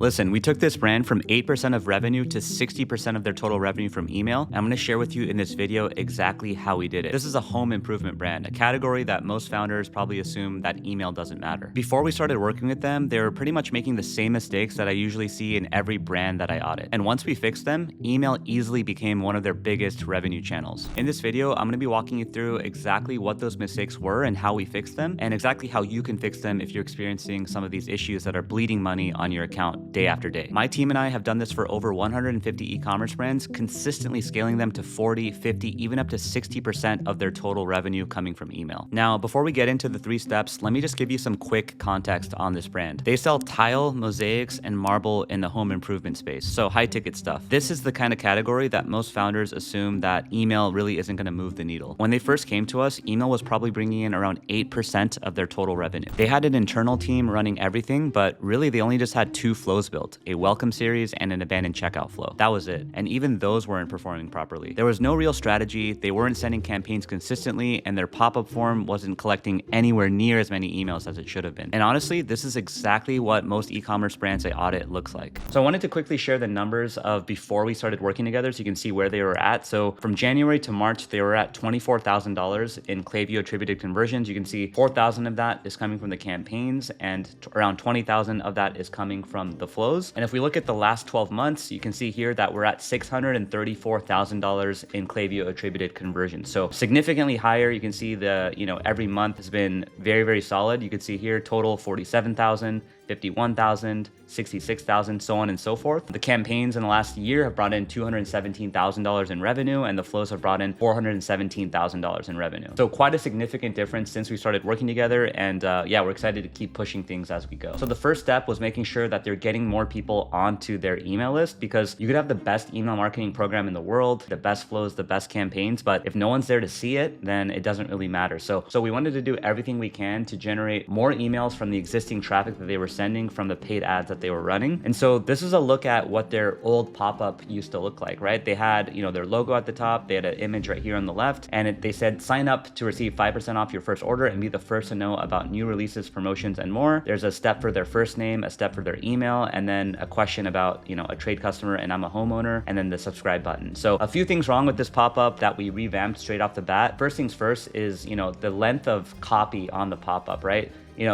Listen, we took this brand from 8% of revenue to 60% of their total revenue from email. I'm gonna share with you in this video exactly how we did it. This is a home improvement brand, a category that most founders probably assume that email doesn't matter. Before we started working with them, they were pretty much making the same mistakes that I usually see in every brand that I audit. And once we fixed them, email easily became one of their biggest revenue channels. In this video, I'm gonna be walking you through exactly what those mistakes were and how we fixed them, and exactly how you can fix them if you're experiencing some of these issues that are bleeding money on your account day after day. My team and I have done this for over 150 e-commerce brands, consistently scaling them to 40, 50, even up to 60% of their total revenue coming from email. Now, before we get into the 3 steps, let me just give you some quick context on this brand. They sell tile, mosaics, and marble in the home improvement space, so high ticket stuff. This is the kind of category that most founders assume that email really isn't gonna move the needle. When they first came to us, email was probably bringing in around 8% of their total revenue. They had an internal team running everything, but really they only just had 2 flows built: a welcome series and an abandoned checkout flow. That was it. And even those weren't performing properly. There was no real strategy, they weren't sending campaigns consistently, and their pop-up form wasn't collecting anywhere near as many emails as it should have been. And honestly, this is exactly what most e-commerce brands I audit looks like. So I wanted to quickly share the numbers of before we started working together so you can see where they were at. So from January to March, they were at $24,000 in Klaviyo attributed conversions. You can see 4,000 of that is coming from the campaigns, and around 20,000 of that is coming from the flows. And if we look at the last 12 months, you can see here that we're at $634,000 in Klaviyo attributed conversions. So significantly higher. You can see the, every month has been very, very solid. You can see here total 47,000, 51,000, 66,000, so on and so forth. The campaigns in the last year have brought in $217,000 in revenue, and the flows have brought in $417,000 in revenue. So quite a significant difference since we started working together, and yeah, we're excited to keep pushing things as we go. So the first step was making sure that they're getting more people onto their email list, because you could have the best email marketing program in the world, the best flows, the best campaigns, but if no one's there to see it, then it doesn't really matter. So we wanted to do everything we can to generate more emails from the existing traffic that they were sending from the paid ads that they were running. And so this is a look at what their old pop-up used to look like, right? They had, their logo at the top, they had an image right here on the left, and they said, sign up to receive 5% off your first order and be the first to know about new releases, promotions, and more. There's a step for their first name, a step for their email, and then a question about, a trade customer and I'm a homeowner, and then the subscribe button. So a few things wrong with this pop-up that we revamped straight off the bat. First things first is, the length of copy on the pop-up, right?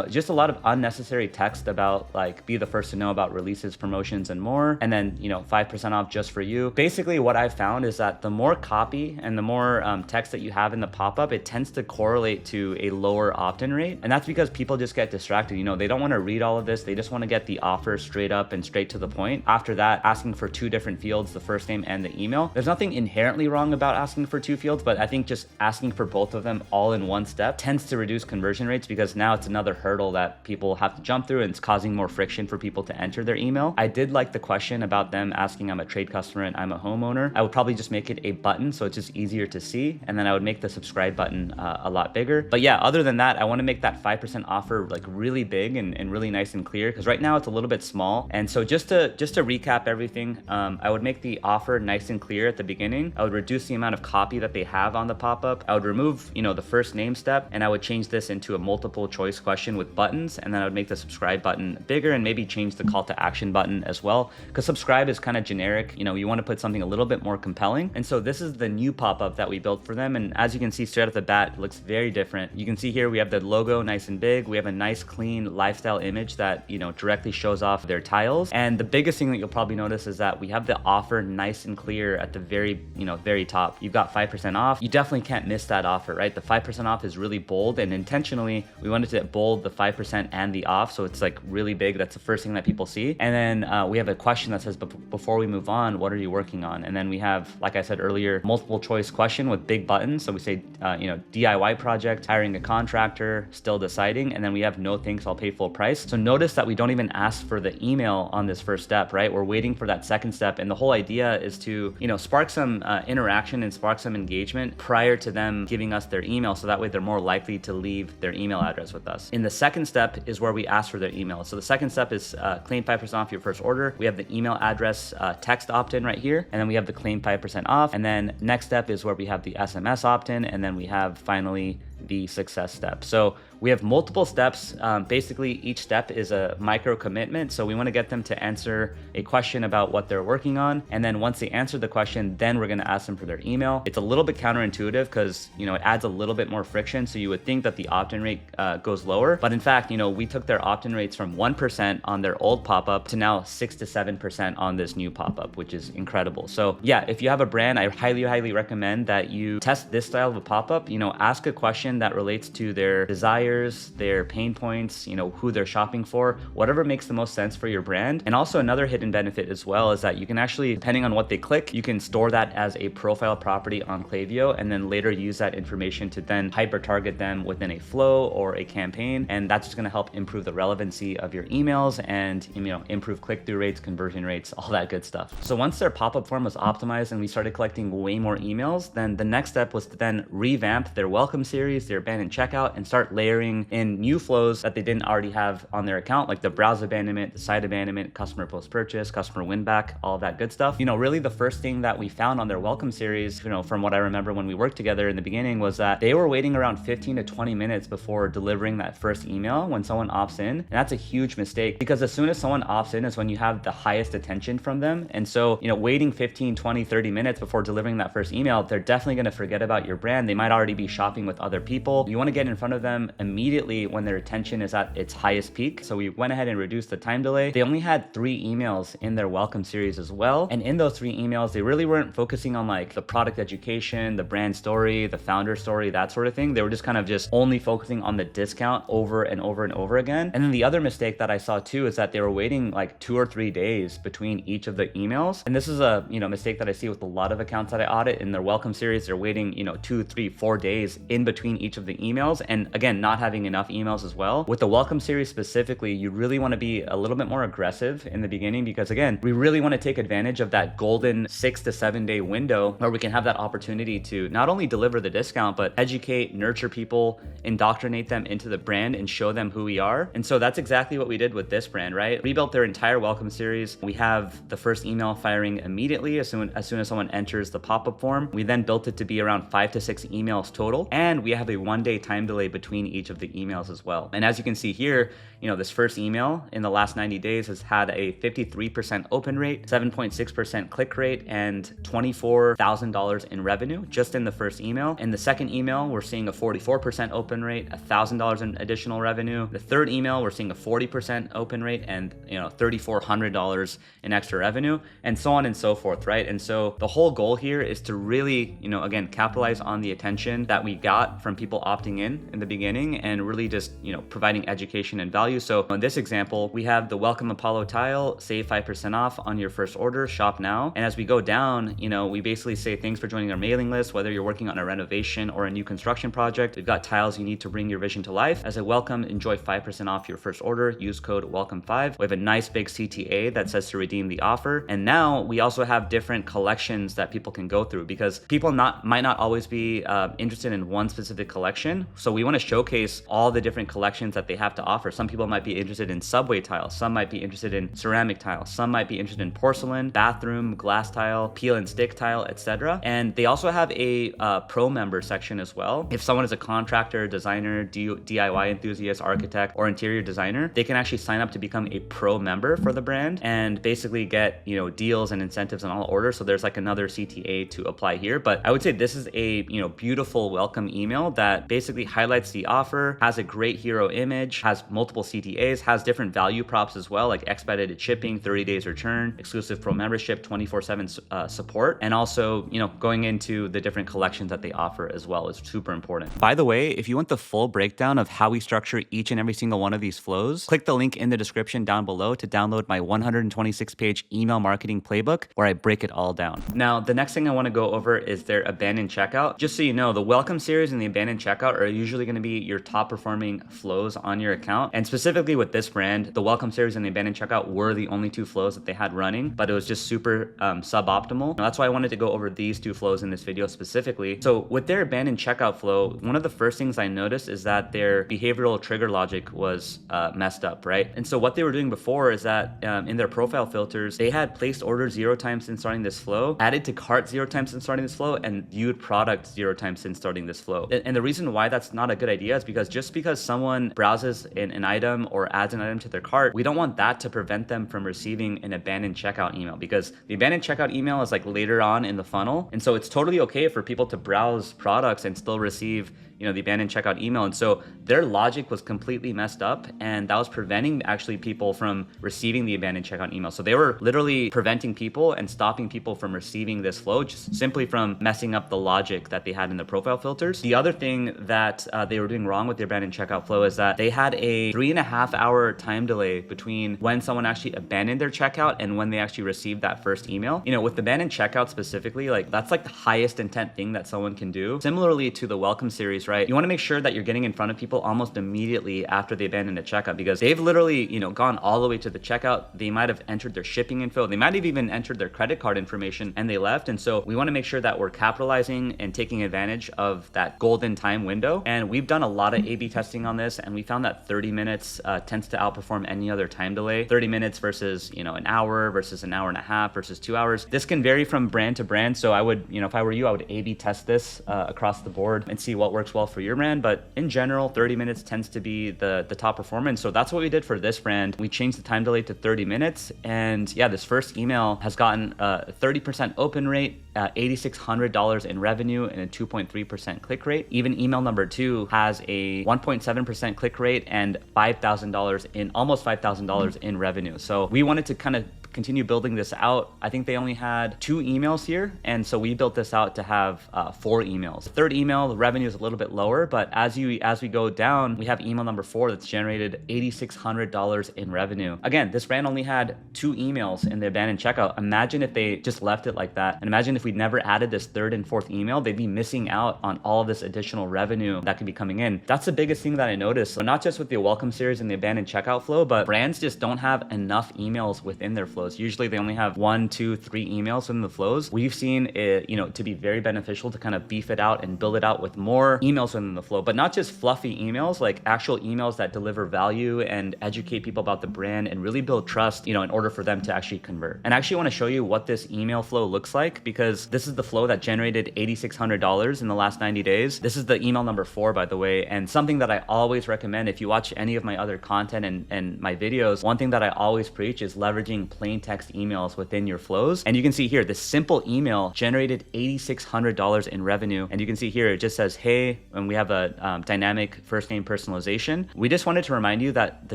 Just a lot of unnecessary text about like, be the first to know about releases, promotions, and more. And then, 5% off just for you. Basically what I've found is that the more copy and the more text that you have in the pop-up, it tends to correlate to a lower opt-in rate. And that's because people just get distracted. They don't want to read all of this. They just want to get the offer straight up and straight to the point. After that, asking for 2 different fields, the first name and the email. There's nothing inherently wrong about asking for 2 fields, but I think just asking for both of them all in one step tends to reduce conversion rates, because now it's another hurdle that people have to jump through, and it's causing more friction for people to enter their email. I did like the question about them asking, I'm a trade customer and I'm a homeowner. I would probably just make it a button so it's just easier to see, and then I would make the subscribe button a lot bigger. But yeah, other than that, I want to make that 5% offer like really big and really nice and clear, because right now it's a little bit small. And so just to recap everything, I would make the offer nice and clear at the beginning. I would reduce the amount of copy that they have on the pop-up. I would remove, the first name step, and I would change this into a multiple choice question with buttons, and then I would make the subscribe button bigger and maybe change the call to action button as well, because subscribe is kind of generic. You want to put something a little bit more compelling. And so this is the new pop-up that we built for them, and as you can see straight off the bat, it looks very different. You can see here we have the logo nice and big. We have a nice clean lifestyle image that directly shows off their tiles. And the biggest thing that you'll probably notice is that we have the offer nice and clear at the very top. You've got 5% off. You definitely can't miss that offer, right? The 5% off is really bold, and intentionally we wanted to bold the 5% and the off, so it's like really big. That's the first thing that people see. And then we have a question that says, before we move on, what are you working on? And then we have, like I said earlier, multiple choice question with big buttons. So we say, DIY project, hiring a contractor, still deciding. And then we have no thanks, I'll pay full price. So notice that we don't even ask for the email on this first step, right? We're waiting for that second step. And the whole idea is to, spark some interaction and spark some engagement prior to them giving us their email. So that way they're more likely to leave their email address with us. In the second step is where we ask for their email. So the second step is claim 5% off your first order. We have the email address text opt-in right here, and then we have the claim 5% off. And then next step is where we have the SMS opt-in, and then we have finally the success step. So We have multiple steps. Basically, each step is a micro commitment. So we want to get them to answer a question about what they're working on. And then once they answer the question, then we're going to ask them for their email. It's a little bit counterintuitive because, you know, it adds a little bit more friction. So you would think that the opt-in rate goes lower. But in fact, you know, we took their opt-in rates from 1% on their old pop-up to now 6 to 7% on this new pop-up, which is incredible. So yeah, if you have a brand, I highly recommend that you test this style of a pop-up. You know, ask a question that relates to their desires, their pain points, you know, who they're shopping for, whatever makes the most sense for your brand. And also another hidden benefit as well is that you can actually, depending on what they click, you can store that as a profile property on Klaviyo and then later use that information to then hyper target them within a flow or a campaign. And that's just going to help improve the relevancy of your emails and, you know, improve click-through rates, conversion rates, all that good stuff. So once their pop-up form was optimized and we started collecting way more emails, then the next step was to then revamp their welcome series, their abandoned checkout, and start layering in new flows that they didn't already have on their account, like the browse abandonment, the site abandonment, customer post-purchase, customer win-back, all that good stuff. You know, really the first thing that we found on their welcome series, you know, from what I remember when we worked together in the beginning, was that they were waiting around 15 to 20 minutes before delivering that first email when someone opts in. And that's a huge mistake because as soon as someone opts in is when you have the highest attention from them. And so, you know, waiting 15, 20, 30 minutes before delivering that first email, they're definitely going to forget about your brand. They might already be shopping with other people. You want to get in front of them immediately when their attention is at its highest peak. So we went ahead and reduced the time delay. They only had 3 emails in their welcome series as well. And in those 3 emails, they really weren't focusing on like the product education, the brand story, the founder story, that sort of thing. They were just kind of just only focusing on the discount over and over and over again. And then the other mistake that I saw too is that they were waiting like 2 or 3 days between each of the emails. And this is a, you know, mistake that I see with a lot of accounts that I audit. In their welcome series, they're waiting, you know, 2, 3, 4 days in between each of the emails. And again, not having enough emails as well. With the welcome series specifically, you really want to be a little bit more aggressive in the beginning because again, we really want to take advantage of that golden 6 to 7 day window where we can have that opportunity to not only deliver the discount, but educate, nurture people, indoctrinate them into the brand and show them who we are. And so that's exactly what we did with this brand, right? Rebuilt their entire welcome series. We have the first email firing immediately as soon as someone enters the pop-up form. We then built it to be around 5 to 6 emails total. And we have a 1-day time delay between each of the emails as well. And as you can see here, you know, this first email in the last 90 days has had a 53% open rate, 7.6% click rate, and $24,000 in revenue just in the first email. In the second email, we're seeing a 44% open rate, $1,000 in additional revenue. The third email, we're seeing a 40% open rate and, you know, $3,400 in extra revenue, and so on and so forth, right? And so the whole goal here is to really, you know, again, capitalize on the attention that we got from people opting in the beginning and really just, you know, providing education and value. So in this example, we have the Welcome Apollo tile, save 5% off on your first order, shop now. And as we go down, you know, we basically say thanks for joining our mailing list, whether you're working on a renovation or a new construction project. We've got tiles you need to bring your vision to life. As a welcome, enjoy 5% off your first order. Use code WELCOME5. We have a nice big CTA that says to redeem the offer. And now we also have different collections that people can go through because people might not always be interested in one specific collection. So we want to showcase all the different collections that they have to offer. Some people might be interested in subway tiles. Some might be interested in ceramic tiles. Some might be interested in porcelain, bathroom, glass tile, peel and stick tile, etc. And they also have a pro member section as well. If someone is a contractor, designer, DIY enthusiast, architect, or interior designer, they can actually sign up to become a pro member for the brand and basically get, you know, deals and incentives on all orders. So there's like another CTA to apply here. But I would say this is a, you know, beautiful welcome email that basically highlights the offer, has a great hero image, has multiple CTAs, has different value props as well, like expedited shipping, 30 days return, exclusive pro membership, 24/7 support, and also, you know, going into the different collections that they offer as well is super important. By the way, if you want the full breakdown of how we structure each and every single one of these flows, click the link in the description down below to download my 126-page email marketing playbook where I break it all down. Now, the next thing I want to go over is their abandoned checkout. Just so you know, the welcome series and the abandoned checkout are usually going to be your top performing flows on your account. And specifically with this brand, the welcome series and the abandoned checkout were the only 2 flows that they had running, but it was just super suboptimal. That's why I wanted to go over these 2 flows in this video specifically. So with their abandoned checkout flow, one of the first things I noticed is that their behavioral trigger logic was messed up, right? And so what they were doing before is that in their profile filters, they had placed orders 0 times since starting this flow, added to cart 0 times since starting this flow, and viewed product 0 times since starting this flow. And the reason why that's not a good idea is because just because someone browses an item or adds an item to their cart, we don't want that to prevent them from receiving an abandoned checkout email, because the abandoned checkout email is like later on in the funnel. And so it's totally okay for people to browse products and still receive, you know, the abandoned checkout email. And so their logic was completely messed up, and that was preventing actually people from receiving the abandoned checkout email. So they were literally preventing people and stopping people from receiving this flow just simply from messing up the logic that they had in the profile filters. The other thing that they were doing wrong with their abandoned checkout flow is that they had a 3.5-hour time delay between when someone actually abandoned their checkout and when they actually received that first email. You know, with abandoned checkout specifically, like that's like the highest intent thing that someone can do. Similarly to the welcome series, right? You want to make sure that you're getting in front of people almost immediately after they abandon a checkout, because they've literally, you know, gone all the way to the checkout. They might have entered their shipping info. They might have even entered their credit card information and they left. And so we want to make sure that we're capitalizing and taking advantage of that golden time window. And we've done a lot of A/B testing on this, and we found that 30 minutes tends to outperform any other time delay. 30 minutes versus, you know, an hour versus an hour and a half versus 2 hours. This can vary from brand to brand. So I would, you know, if I were you, I would A/B test this across the board and see what works well for your brand. But in general, 30 minutes tends to be the top performance. So that's what we did for this brand. We changed the time delay to 30 minutes. And yeah, this first email has gotten a 30% open rate, $8,600 in revenue, and a 2.3% click rate. Even email number 2 has a 1.7% click rate and $5,000 in almost $5,000 in revenue. So we wanted to kind of continue building this out. I think they only had 2 emails here, and so we built this out to have 4 emails. The third email, the revenue is a little bit lower, but as we go down, we have email number 4 that's generated $8,600 in revenue. Again, this brand only had 2 emails in the abandoned checkout. Imagine if they just left it like that, and imagine if we never added this 3rd and 4th email, they'd be missing out on all of this additional revenue that could be coming in. That's the biggest thing that I noticed. So not just with the welcome series and the abandoned checkout flow, but brands just don't have enough emails within their flow. Usually they only have 1, 2, 3 emails in the flows. We've seen it, you know, to be very beneficial to kind of beef it out and build it out with more emails within the flow, but not just fluffy emails, like actual emails that deliver value and educate people about the brand and really build trust, you know, in order for them to actually convert. And I actually want to show you what this email flow looks like, because this is the flow that generated $8,600 in the last 90 days. This is the email number 4, by the way, and something that I always recommend if you watch any of my other content and my videos, one thing that I always preach is leveraging plain text emails within your flows. And you can see here, this simple email generated $8,600 in revenue. And you can see here, it just says, hey, and we have a dynamic first name personalization. We just wanted to remind you that the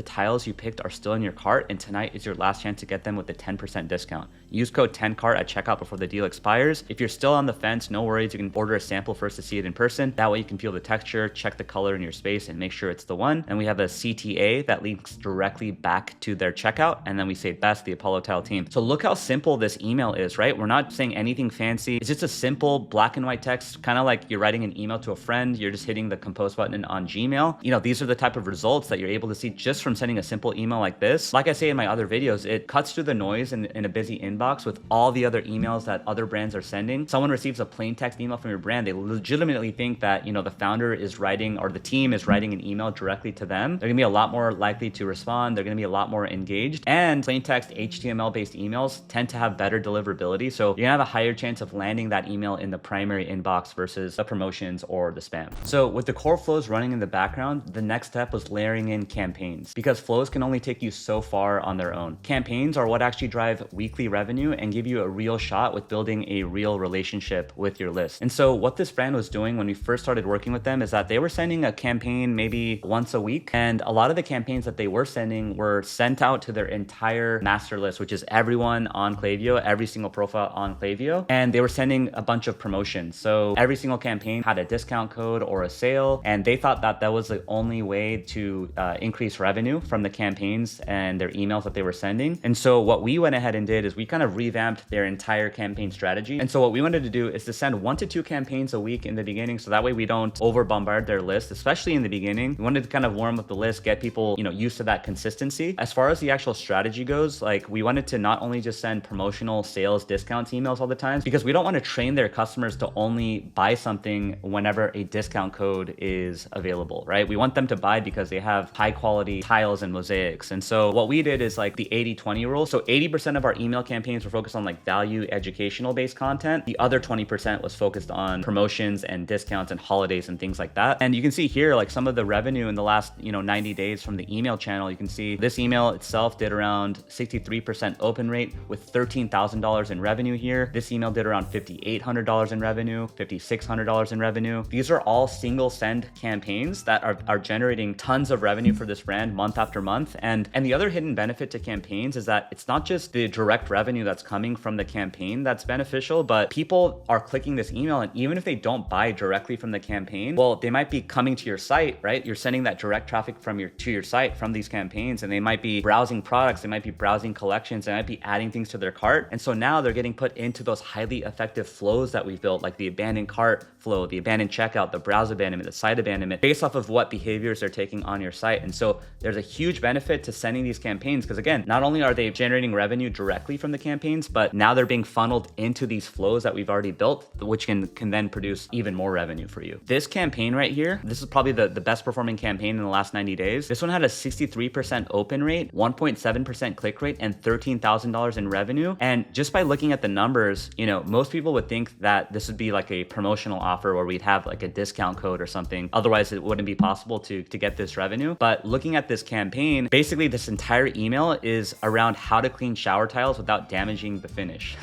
tiles you picked are still in your cart, and tonight is your last chance to get them with a 10% discount. Use code 10cart at checkout before the deal expires. If you're still on the fence, no worries. You can order a sample first to see it in person. That way you can feel the texture, check the color in your space, and make sure it's the one. And we have a CTA that links directly back to their checkout. And then we say best, the Apollo Tile team. So look how simple this email is, right? We're not saying anything fancy. It's just a simple black and white text, kind of like you're writing an email to a friend. You're just hitting the compose button on Gmail. You know, these are the type of results that you're able to see just from sending a simple email like this. Like I say in my other videos, it cuts through the noise in a busy inbox with all the other emails that other brands are sending. Someone receives a plain text email from your brand, they legitimately think that, you know, the founder is writing or the team is writing an email directly to them. They're gonna be a lot more likely to respond. They're gonna be a lot more engaged. And plain text HTML-based emails tend to have better deliverability. So you're gonna have a higher chance of landing that email in the primary inbox versus the promotions or the spam. So with the core flows running in the background, the next step was layering in campaigns, because flows can only take you so far on their own. Campaigns are what actually drive weekly revenue and give you a real shot with building a real relationship with your list. And so what this brand was doing when we first started working with them is that they were sending a campaign maybe once a week. And a lot of the campaigns that they were sending were sent out to their entire master list, which is everyone on Klaviyo, every single profile on Klaviyo. And they were sending a bunch of promotions. So every single campaign had a discount code or a sale. And they thought that that was the only way to increase revenue from the campaigns and their emails that they were sending. And so what we went ahead and did is we kind of revamped their entire campaign strategy. And so what we wanted to do is to send 1 to 2 campaigns a week in the beginning. So that way we don't over bombard their list, especially in the beginning. We wanted to kind of warm up the list, get people, you know, used to that consistency. As far as the actual strategy goes, like we wanted to not only just send promotional sales discounts emails all the time, because we don't want to train their customers to only buy something whenever a discount code is available, right? We want them to buy because they have high quality tiles and mosaics. And so what we did is like the 80-20 rule. So 80% of our email campaigns were focused on like value educational based content. The other 20% was focused on promotions and discounts and holidays and things like that. And you can see here like some of the revenue in the last 90 days from the email channel. You can see this email itself did around 63% open rate with $13,000 in revenue here. This email did around $5,800 in revenue, $5,600 in revenue. These are all single send campaigns that are generating tons of revenue for this brand month after month. And the other hidden benefit to campaigns is that it's not just the direct revenue that's coming from the campaign that's beneficial, but people are clicking this email, and even if they don't buy directly from the campaign, well, they might be coming to your site, right? You're sending that direct traffic to your site from these campaigns, and they might be browsing products, they might be browsing collections, they might be adding things to their cart. And so now they're getting put into those highly effective flows that we've built, like the abandoned cart flow, the abandoned checkout, the browse abandonment, the site abandonment, based off of what behaviors they're taking on your site. And so there's a huge benefit to sending these campaigns, because again, not only are they generating revenue directly from the campaigns, but now they're being funneled into these flows that we've already built, which can then produce even more revenue for you. This campaign right here, this is probably the best performing campaign in the last 90 days. This one had a 63% open rate, 1.7% click rate, and $13,000 in revenue. And just by looking at the numbers, most people would think that this would be like a promotional offer where we'd have like a discount code or something. Otherwise, it wouldn't be possible to get this revenue. But looking at this campaign, basically this entire email is around how to clean shower tiles without damaging the finish.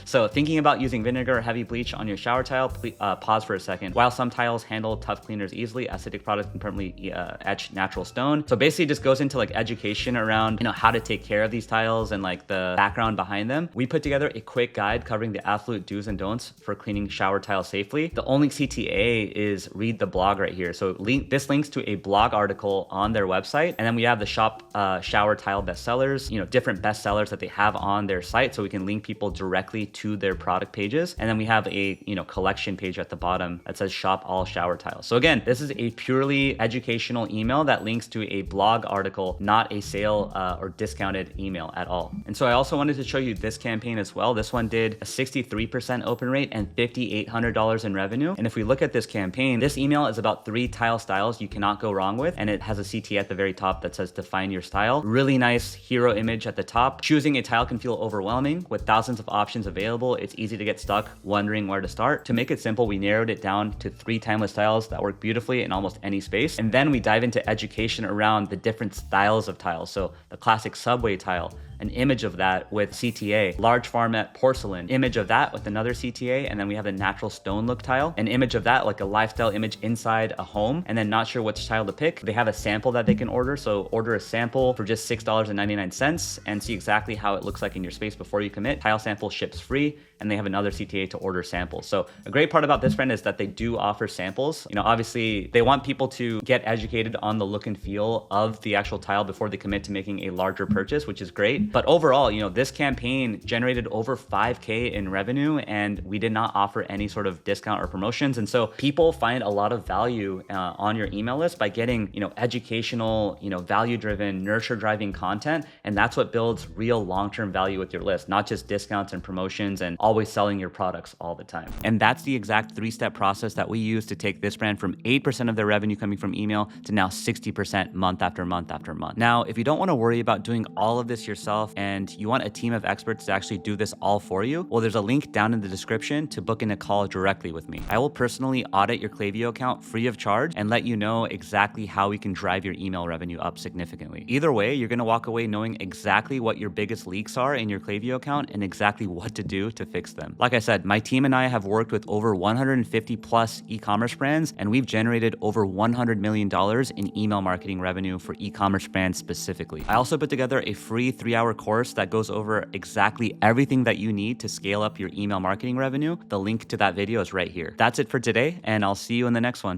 So thinking about using vinegar or heavy bleach on your shower tile, pause for a second. While some tiles handle tough cleaners easily, acidic products can permanently etch natural stone. So basically it just goes into like education around how to take care of these tiles and like the background behind them. We put together a quick guide covering the absolute do's and don'ts for cleaning shower tiles safely. The only CTA is read the blog right here. So this links to a blog article on their website, and then we have the shop shower tile bestsellers, different bestsellers that they have on their site, so we can link people directly to their product pages. And then we have a collection page at the bottom that says shop all shower tiles. So again, this is a purely educational email that links to a blog article, not a sale or discounted email at all. And so I also wanted to show you this campaign as well. This one did a 63% open rate and $5,800 in revenue. And if we look at this campaign, this email is about 3 tile styles you cannot go wrong with. And it has a CTA at the very top that says define your style. Really nice hero image at the top. Choosing a tile can feel overwhelming. With thousands of options available, it's easy to get stuck wondering where to start. To make it simple, we narrowed it down to 3 timeless styles that work beautifully in almost any space. And then we dive into education around the different styles of tiles. So the classic subway tile, an image of that with CTA, large format porcelain, image of that with another CTA, and then we have a natural stone look tile, an image of that like a lifestyle image inside a home, and then not sure which tile to pick. They have a sample that they can order, so order a sample for just $6.99 and see exactly how it looks like in your space before you commit. Tile sample ships free, and they have another CTA to order samples. So a great part about this brand is that they do offer samples. Obviously they want people to get educated on the look and feel of the actual tile before they commit to making a larger purchase, which is great. But overall, this campaign generated over $5,000 in revenue, and we did not offer any sort of discount or promotions. And so people find a lot of value on your email list by getting, educational, value-driven, nurture-driving content. And that's what builds real long-term value with your list, not just discounts and promotions and always selling your products all the time. And that's the exact 3-step process that we use to take this brand from 8% of their revenue coming from email to now 60% month after month after month. Now, if you don't want to worry about doing all of this yourself and you want a team of experts to actually do this all for you, well, there's a link down in the description to book in a call directly with me. I will personally audit your Klaviyo account free of charge and let you know exactly how we can drive your email revenue up significantly. Either way, you're going to walk away knowing exactly what your biggest leaks are in your Klaviyo account and exactly what to do to fix them. Like I said, my team and I have worked with over 150 plus e-commerce brands, and we've generated over $100 million in email marketing revenue for e-commerce brands specifically. I also put together a free 3-hour course that goes over exactly everything that you need to scale up your email marketing revenue. The link to that video is right here. That's it for today, and I'll see you in the next one.